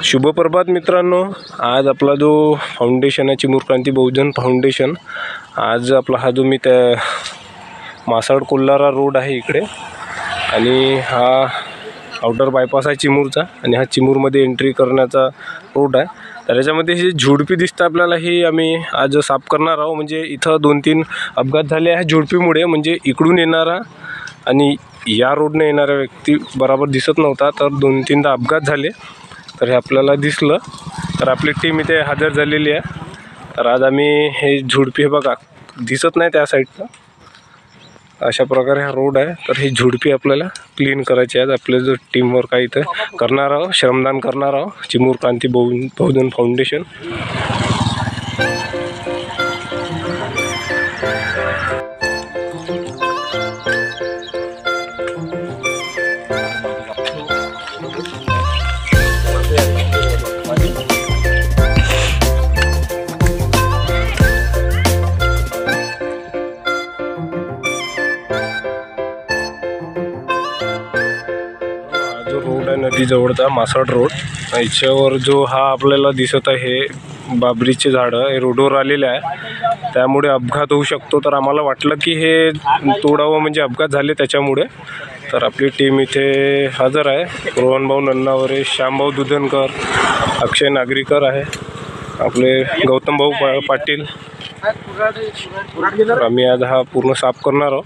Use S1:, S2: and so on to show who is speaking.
S1: शुभप्रभात मित्रांनो, आज आपला जो फाउंडेशन आहे चिमूर क्रांती बहुजन फाउंडेशन, आज आपला हा जो मी त्या मासाड कोल्हारा रोड आहे इकडे, आणि हा आउटर बायपास आहे चिमूरचा, आणि हा चिमूरमध्ये एंट्री करण्याचा रोड आहे. तर याच्यामध्ये ही झुडपी दिसतं आपल्याला, ही आम्ही आज साफ करणार आहोत. म्हणजे इथं 2-3 अपघात झाले आहे झुडपीमुळे. म्हणजे इकडून येणारा आणि या रोडने येणारा व्यक्ती बरोबर दिसत नव्हता, तर 2-3दा अपघात झाले. तर हे आपल्याला दिसलं, तर आपली टीम इथे हजर झालेली आहे. तर आज आम्ही हे झुडपी, हे बघा दिसत नाही त्या साईडला, अशा प्रकारे हा रोड आहे. तर ही झुडपी आपल्याला क्लीन करायची आहे. आपले जो टीमवर्क आहे इथं करणार आहोत, श्रमदान करणार आहोत चिमूर क्रांती बहुजन फाउंडेशन. जो रोड आहे नदी जवळचा मासाड रोड, याच्यावर जो हा आपल्याला दिसत आहे हे बाबरीचे झाडं हे रोडवर आलेले आहे, त्यामुळे अपघात होऊ शकतो. तर आम्हाला वाटलं की हे तोडावं, म्हणजे अपघात झाले त्याच्यामुळे. तर आपली टीम इथे हजर आहे. रोहनभाऊ नन्नावरे, श्यामभाऊ दुधनकर, अक्षय नागरीकर आहे, आपले गौतमभाऊ पाटील. तर आम्ही आज हा पूर्ण साफ करणार आहोत.